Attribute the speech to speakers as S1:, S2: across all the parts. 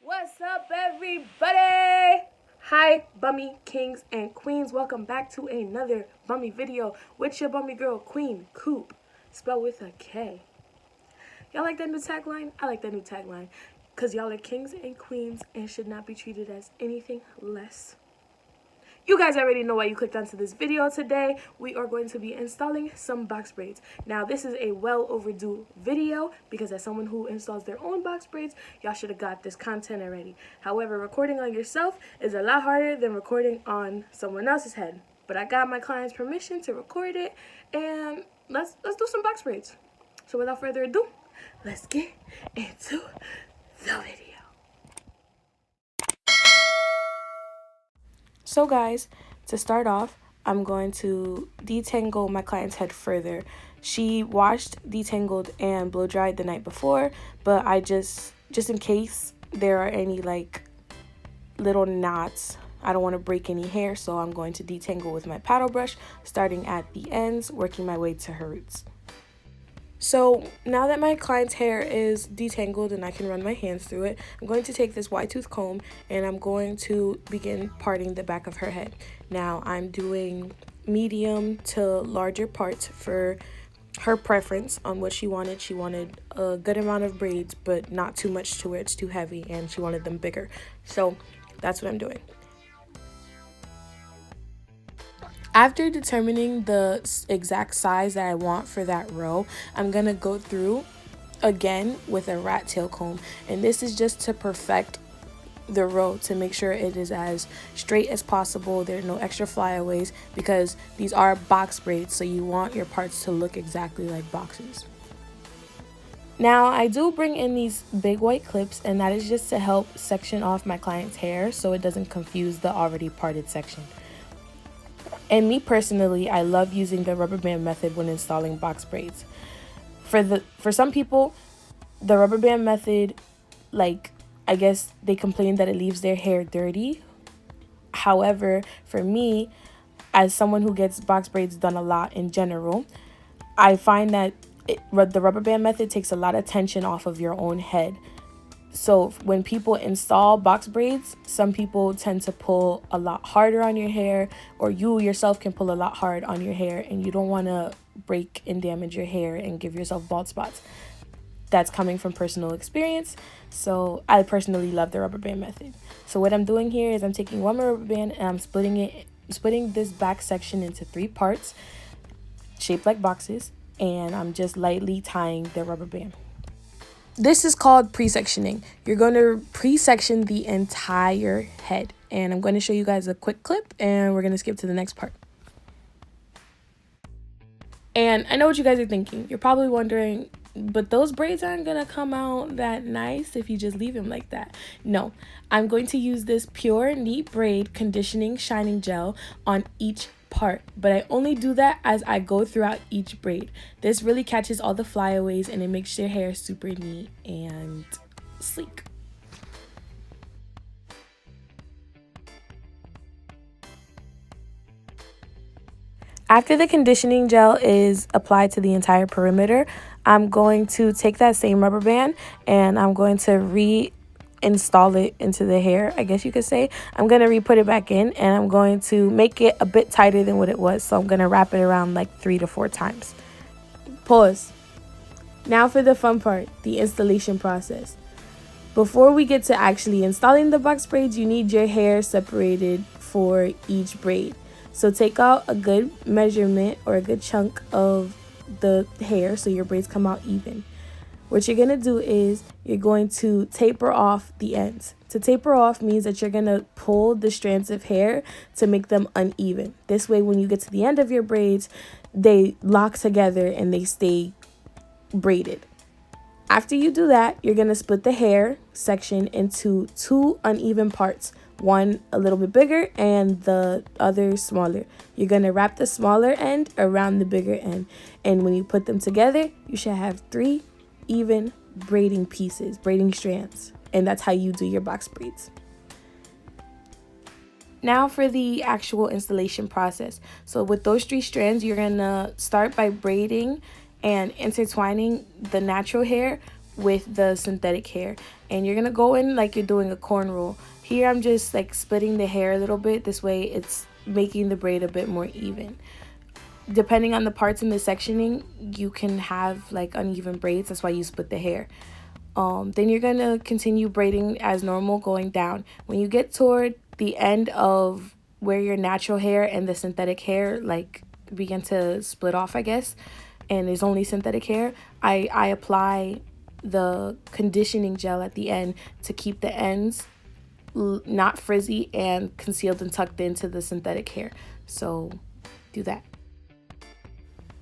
S1: What's up, everybody? Hi, Bummy Kings and Queens. Welcome back to another Bummy video with your Bummy girl, Kueen Koop, spelled with a K. Y'all like that new tagline? I like that new tagline because y'all are kings and queens and should not be treated as anything less. You guys already know why you clicked onto this video today. We are going to be installing some box braids. Now, this is a well overdue video because as someone who installs their own box braids, y'all should have got this content already. However, recording on yourself is a lot harder than recording on someone else's head. But I got my client's permission to record it, and let's do some box braids. So without further ado, let's get into the video. So guys, to start off, I'm going to detangle my client's head further. She washed, detangled, and blow dried the night before, but I just in case there are any like little knots, I don't want to break any hair, so I'm going to detangle with my paddle brush, starting at the ends, working my way to her roots. So now that my client's hair is detangled and I can run my hands through it, I'm going to take this wide tooth comb and I'm going to begin parting the back of her head. Now I'm doing medium to larger parts for her preference on what she wanted. She wanted a good amount of braids, but not too much to where it's too heavy, and she wanted them bigger. So that's what I'm doing. After determining the exact size that I want for that row, I'm going to go through again with a rat tail comb. And this is just to perfect the row, to make sure it is as straight as possible. There are no extra flyaways because these are box braids, so you want your parts to look exactly like boxes. Now, I do bring in these big white clips, and that is just to help section off my client's hair so it doesn't confuse the already parted section. And me personally, I love using the rubber band method when installing box braids. For some people, the rubber band method, like, I guess they complain that it leaves their hair dirty. However, for me, as someone who gets box braids done a lot in general, I find that the rubber band method takes a lot of tension off of your own head. So when people install box braids, some people tend to pull a lot harder on your hair, or you yourself can pull a lot hard on your hair, and you don't want to break and damage your hair and give yourself bald spots. That's coming from personal experience. So I personally love the rubber band method. So what I'm doing here is I'm taking one rubber band and I'm splitting this back section into 3 parts shaped like boxes, and I'm just lightly tying the rubber band. This is called pre-sectioning. You're going to pre-section the entire head. And I'm going to show you guys a quick clip, and we're going to skip to the next part. And I know what you guys are thinking. You're probably wondering, but those braids aren't going to come out that nice if you just leave them like that. No, I'm going to use this pure Neatbraid conditioning shining gel on each part, but I only do that as I go throughout each braid. This really catches all the flyaways and it makes your hair super neat and sleek. After the conditioning gel is applied to the entire perimeter, I'm going to take that same rubber band and I'm going to reinstall it into the hair, I guess you could say. I'm going to re-put it back in, and I'm going to make it a bit tighter than what it was. So I'm going to wrap it around like 3 to 4 times. Pause. Now for the fun part, the installation process. Before we get to actually installing the box braids, you need your hair separated for each braid. So take out a good measurement or a good chunk of the hair so your braids come out even. What you're going to do is you're going to taper off the ends. To taper off means that you're going to pull the strands of hair to make them uneven. This way, when you get to the end of your braids, they lock together and they stay braided. After you do that, you're going to split the hair section into 2 uneven parts. One a little bit bigger and the other smaller. You're going to wrap the smaller end around the bigger end. And when you put them together, you should have 3 even braiding pieces, braiding strands, and that's how you do your box braids. Now for the actual installation process. So with those 3 strands, you're gonna start by braiding and intertwining the natural hair with the synthetic hair. And you're gonna go in like you're doing a corn roll. Here I'm just like splitting the hair a little bit. This way it's making the braid a bit more even. Depending on the parts in the sectioning, you can have like uneven braids. That's why you split the hair. Then you're gonna continue braiding as normal, going down. When you get toward the end of where your natural hair and the synthetic hair like begin to split off, I guess, and there's only synthetic hair, I apply the conditioning gel at the end to keep the ends not frizzy and concealed and tucked into the synthetic hair. So do that.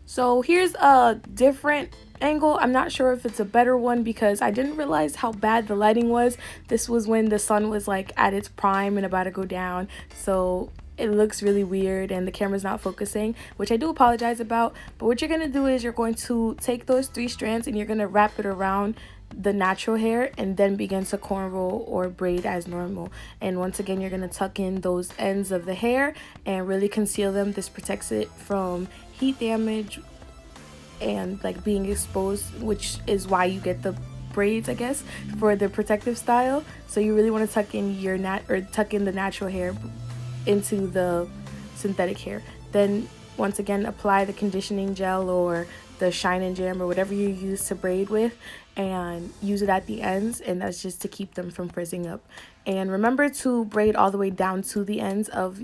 S1: So here's a different angle. I'm not sure if it's a better one because I didn't realize how bad the lighting was. This was when the sun was like at its prime and about to go down. So it looks really weird and the camera's not focusing, which I do apologize about. But what you're going to do is you're going to take those 3 strands and you're going to wrap it around the natural hair and then begin to cornrow or braid as normal. And once again, you're going to tuck in those ends of the hair and really conceal them. This protects it from heat damage and like being exposed, which is why you get the braids, I guess, for the protective style. So you really want to tuck in your tuck in the natural hair into the synthetic hair. Then once again, apply the conditioning gel or the shine and jam or whatever you use to braid with, and use it at the ends, and that's just to keep them from frizzing up. And remember to braid all the way down to the ends of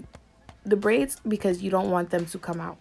S1: the braids because you don't want them to come out.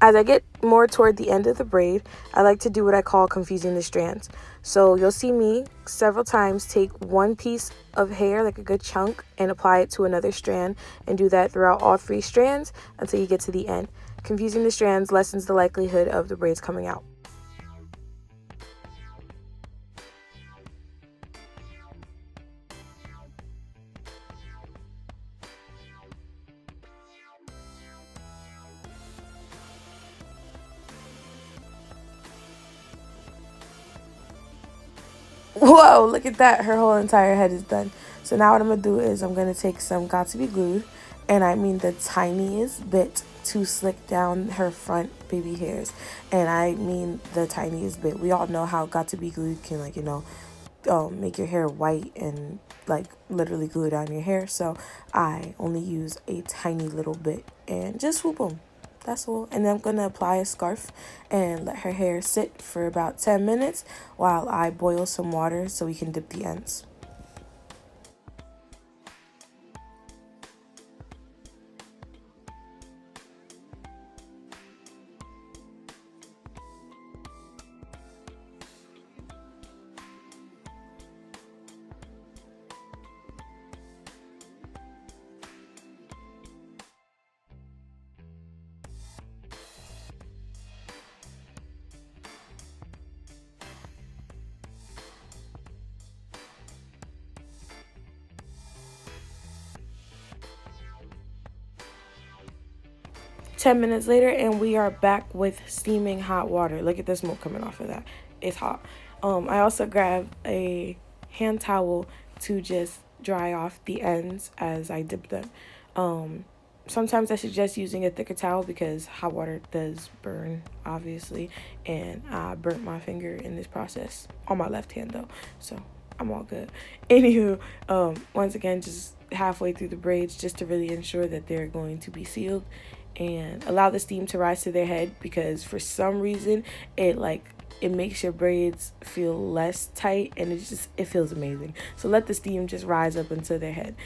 S1: As I get more toward the end of the braid, I like to do what I call confusing the strands. So you'll see me several times take one piece of hair, like a good chunk, and apply it to another strand, and do that throughout all 3 strands until you get to the end. Confusing the strands lessens the likelihood of the braids coming out. Whoa, look at that. Her whole entire head is done. So now what I'm going to do is I'm going to take some Got To Be Glued, and I mean the tiniest bit, to slick down her front baby hairs. And I mean the tiniest bit. We all know how Got To Be Glued can, like, make your hair white and, like, literally glue down your hair. So I only use a tiny little bit and just swoop them. That's all. And then I'm going to apply a scarf and let her hair sit for about 10 minutes while I boil some water so we can dip the ends. 10 minutes later, and we are back with steaming hot water. Look at the smoke coming off of that. It's hot. I also grabbed a hand towel to just dry off the ends as I dip them. Sometimes I suggest using a thicker towel because hot water does burn, obviously, and I burnt my finger in this process, on my left hand though, so I'm all good. Anywho, once again, just halfway through the braids just to really ensure that they're going to be sealed, and allow the steam to rise to their head, because for some reason it makes your braids feel less tight, and it feels amazing. So let the steam just rise up into their head.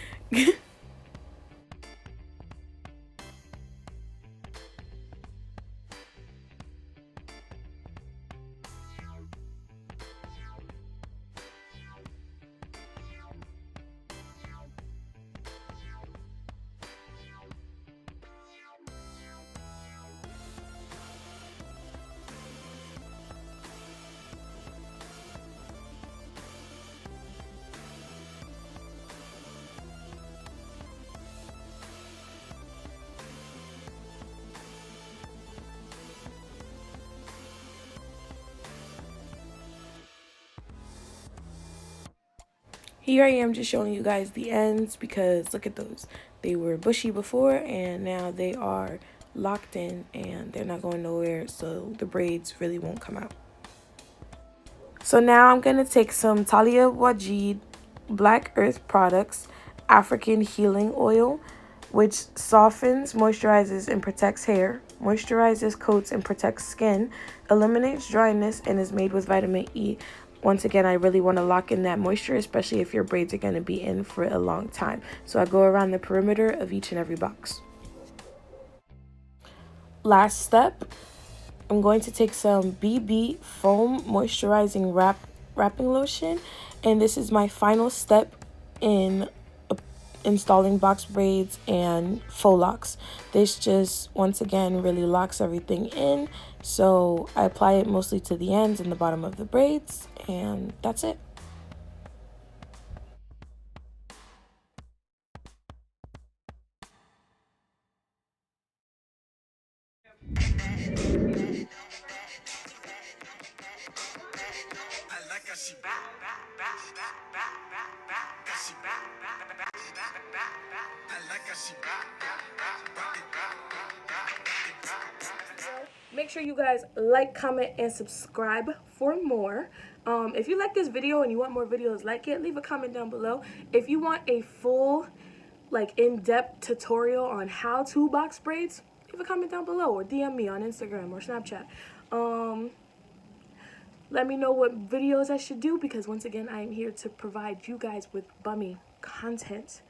S1: Here I am just showing you guys the ends, because look at those. They were bushy before and now they are locked in and they're not going nowhere, so the braids really won't come out. So now I'm going to take some Taliah Waajid Black Earth Products African Healing Oil, which softens, moisturizes, and protects hair, moisturizes, coats, and protects skin, eliminates dryness, and is made with vitamin E. Once again, I really want to lock in that moisture, especially if your braids are going to be in for a long time. So I go around the perimeter of each and every box. Last step, I'm going to take some BB Foam Moisturizing Wrapping Lotion, and this is my final step in installing box braids and faux locks. This just, once again, really locks everything in. So I apply it mostly to the ends and the bottom of the braids, and that's it. Make sure you guys like, comment, and subscribe for more. If you like this video and you want more videos like it, leave a comment down below. If you want a full, in-depth tutorial on how to box braids, leave a comment down below or DM me on Instagram or Snapchat. Let me know what videos I should do, because once again, I am here to provide you guys with bummy content.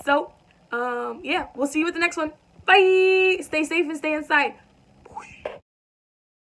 S1: So, yeah, we'll see you with the next one. Bye. Stay safe and stay inside.